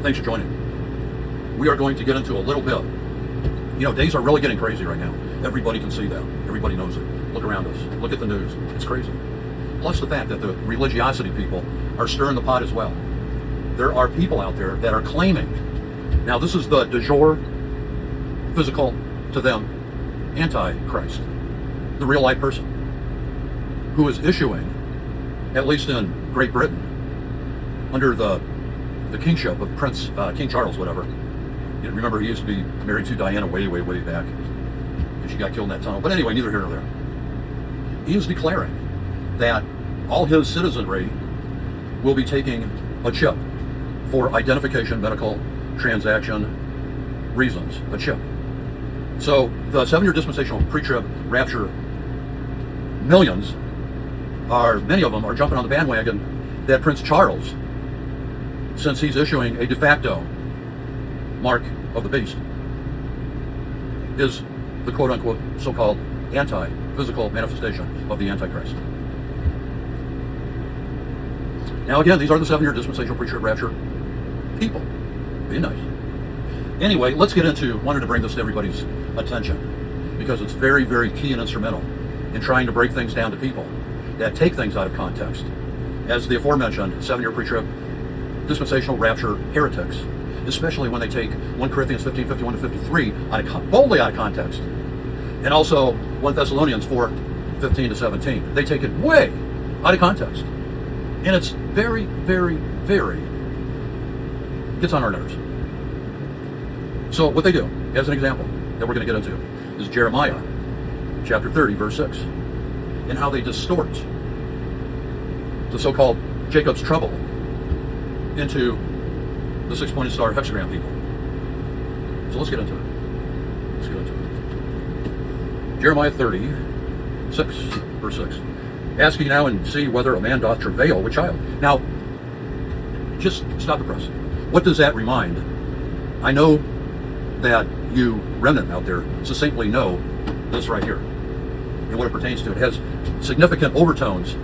Thanks for joining. We are going to get into a little bit. You know, days are really getting crazy right now. Everybody can see that. Everybody knows it. Look around us. Look at the news. It's crazy. Plus the fact that the religiosity people are stirring the pot as well. There are people out there that are claiming, now this is the de jure, physical to them, Antichrist, the real life person, who is issuing, at least in Great Britain, under the kingship of King Charles, whatever. You know, remember, he used to be married to Diana way back, and she got killed in that tunnel. But anyway, neither here nor there. He is declaring that all his citizenry will be taking a chip for identification, medical transaction reasons, a chip. So the 7-year dispensational pre-trib rapture millions many of them are jumping on the bandwagon that Prince Charles, since he's issuing a de facto mark of the beast, is the quote-unquote so-called anti-physical manifestation of the Antichrist. Now again, these are the 7-year dispensational pre-trib rapture people. Be nice. Anyway, let's get into, wanted to bring this to everybody's attention because it's very key and instrumental in trying to break things down to people that take things out of context. As the aforementioned 7-year pre-trib dispensational rapture heretics, especially when they take 1 Corinthians 15:51-53 boldly out of context, and also 1 Thessalonians 4:15-17. They take it way out of context. And it's very gets on our nerves. So what they do, as an example that we're going to get into, is Jeremiah chapter 30, verse 6, and how they distort the so-called Jacob's trouble into the 6-pointed star hexagram people. So let's get into it. Jeremiah 36, verse 6. Ask ye now and see whether a man doth travail with child. Now, just stop the press. What does that remind? I know that you remnant out there succinctly know this right here and what it pertains to. It has significant overtones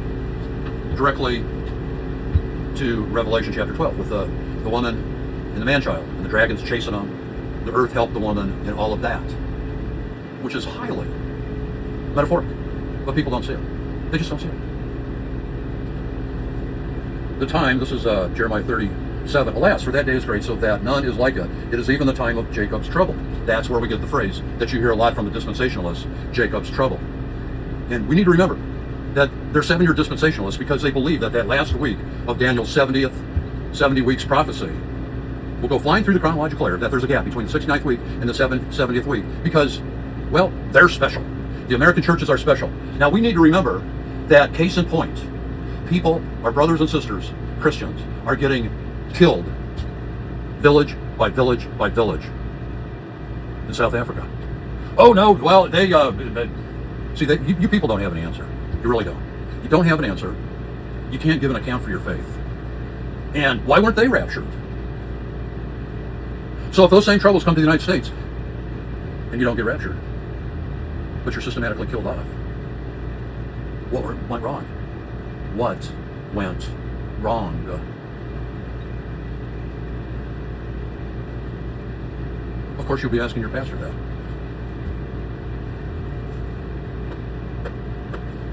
directly to Revelation chapter 12 with the woman and the man-child and the dragons chasing them. The earth helped the woman and all of that, which is highly metaphoric, but people don't see it. They just don't see it. The time, this is Jeremiah 37, alas, for that day is great, so that none is like it. It is even the time of Jacob's trouble. That's where we get the phrase that you hear a lot from the dispensationalists, Jacob's trouble. And we need to remember that they're 7-year dispensationalists because they believe that last week of Daniel's 70 weeks prophecy will go flying through the chronological error, that there's a gap between the 69th week and the 70th week because, well, they're special. The American churches are special. Now we need to remember that, case in point, people, our brothers and sisters, Christians, are getting killed village by village by village in South Africa. Oh no, well, you people don't have an answer. You really don't. You don't have an answer. You can't give an account for your faith. And why weren't they raptured? So if those same troubles come to the United States and you don't get raptured, but you're systematically killed off, what went wrong? What went wrong? Of course, you'll be asking your pastor that.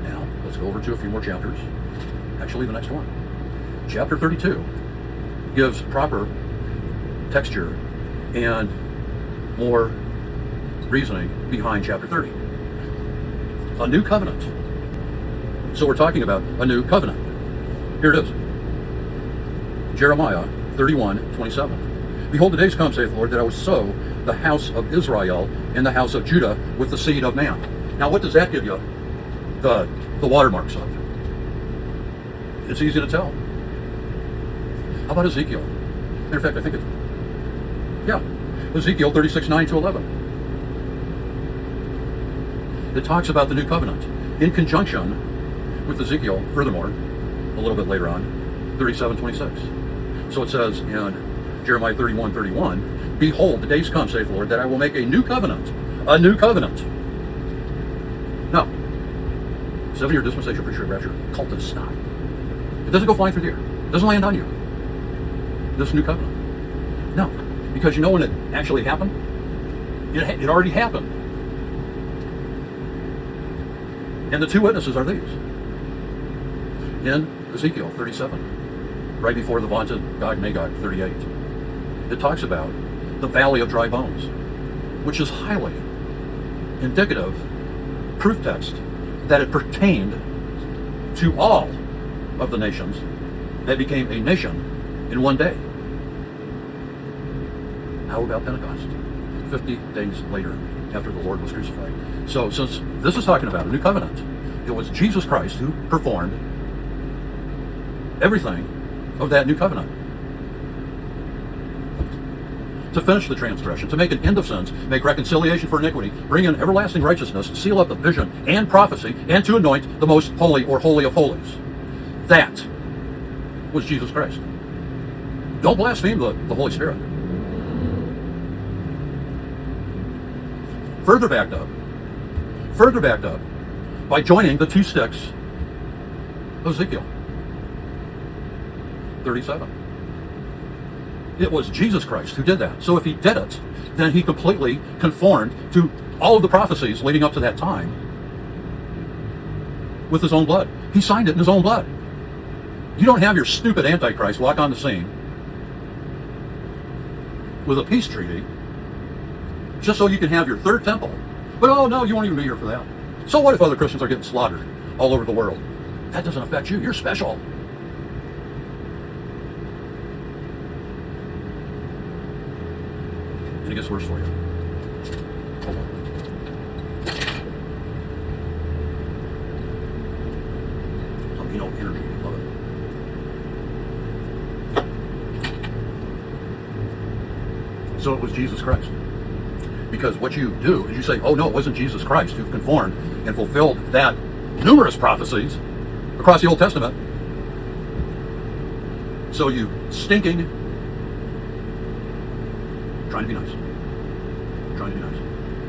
Now, let's go over to a few more chapters. Actually, the next one. Chapter 32 gives proper texture and more reasoning behind chapter 30. A new covenant. So we're talking about a new covenant. Here it is. Jeremiah 31:27. Behold, the days come, saith the Lord, that I will sow the house of Israel and the house of Judah with the seed of man. Now what does that give you? The watermarks of. It's easy to tell. How about Ezekiel? Matter of fact, I think Ezekiel 36:9-11. It talks about the new covenant in conjunction with Ezekiel, furthermore, a little bit later on, 37:26. So it says in Jeremiah 31:31, behold, the days come, saith the Lord, that I will make a new covenant. A new covenant. No. 7-year dispensation for sure, rapture. Cultists, stop. It doesn't go flying through the air. It doesn't land on you. This new covenant. No, because you know when it actually happened? It already happened. And the two witnesses are these. In Ezekiel 37, right before the vaunted Gog Magog 38, it talks about the valley of dry bones, which is highly indicative proof text that it pertained to all of the nations that became a nation in one day. How about Pentecost? 50 days later, after the Lord was crucified. So since this is talking about a new covenant, it was Jesus Christ who performed everything of that new covenant. To finish the transgression, to make an end of sins, make reconciliation for iniquity, bring in everlasting righteousness, seal up the vision and prophecy, and to anoint the most holy or holy of holies. That was Jesus Christ. Don't blaspheme the Holy Spirit. Further backed up by joining the two sticks of Ezekiel 37. It was Jesus Christ who did that. So if he did it, then he completely conformed to all of the prophecies leading up to that time with his own blood. He signed it in his own blood. You don't have your stupid Antichrist walk on the scene with a peace treaty just so you can have your third temple. But oh no, you won't even be here for that. So what if other Christians are getting slaughtered all over the world? That doesn't affect you. You're special. And it gets worse for you. Hold on. Amino energy. Love it. So it was Jesus Christ. Because what you do is you say, oh no, it wasn't Jesus Christ who conformed and fulfilled that numerous prophecies across the Old Testament. So you stinking, trying to be nice.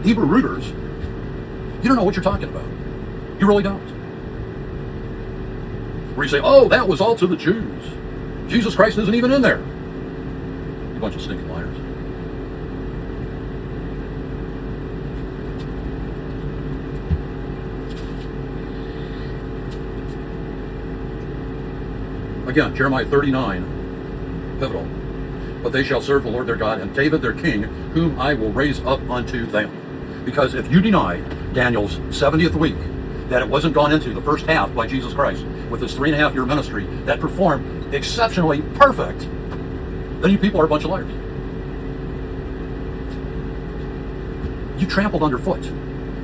Hebrew rooters, you don't know what you're talking about. You really don't. Where you say, oh, that was all to the Jews. Jesus Christ isn't even in there. You bunch of stinking liars. Again, Jeremiah 39, pivotal. But they shall serve the Lord their God and David their king, whom I will raise up unto them. Because if you deny Daniel's 70th week, that it wasn't gone into the first half by Jesus Christ with his 3.5-year ministry that performed exceptionally perfect, then you people are a bunch of liars. You trampled underfoot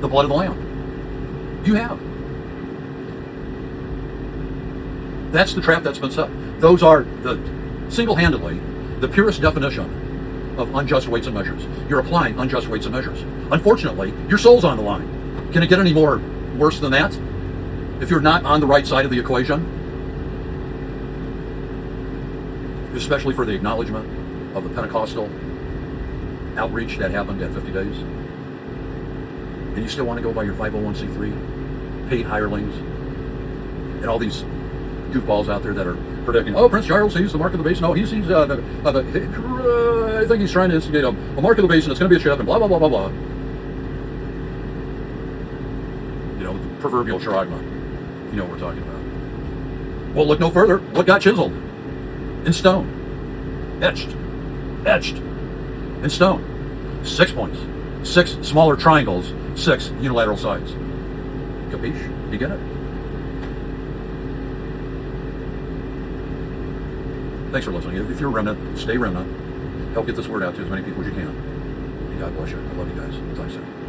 the blood of the Lamb. You have. That's the trap that's been set. Those are the single-handedly the purest definition of unjust weights and measures. You're applying unjust weights and measures. Unfortunately, your soul's on the line. Can it get any more worse than that? If you're not on the right side of the equation, especially for the acknowledgement of the Pentecostal outreach that happened at 50 days, and you still want to go by your 501c3, paid hirelings, and all these goofballs out there that are predicting, oh, Prince Charles sees the mark of the beast. No, he sees, I think he's trying to instigate a mark of the beast, and it's going to be a chip, and blah, blah, blah, blah, blah. You know, the proverbial charagma. You know what we're talking about. Well, look no further. What got chiseled? In stone. Etched in stone. 6 points. 6 smaller triangles. 6 unilateral sides. Capiche? You get it? Thanks for listening. If you're a remnant, stay remnant. Help get this word out to as many people as you can. And God bless you. I love you guys. Talk soon.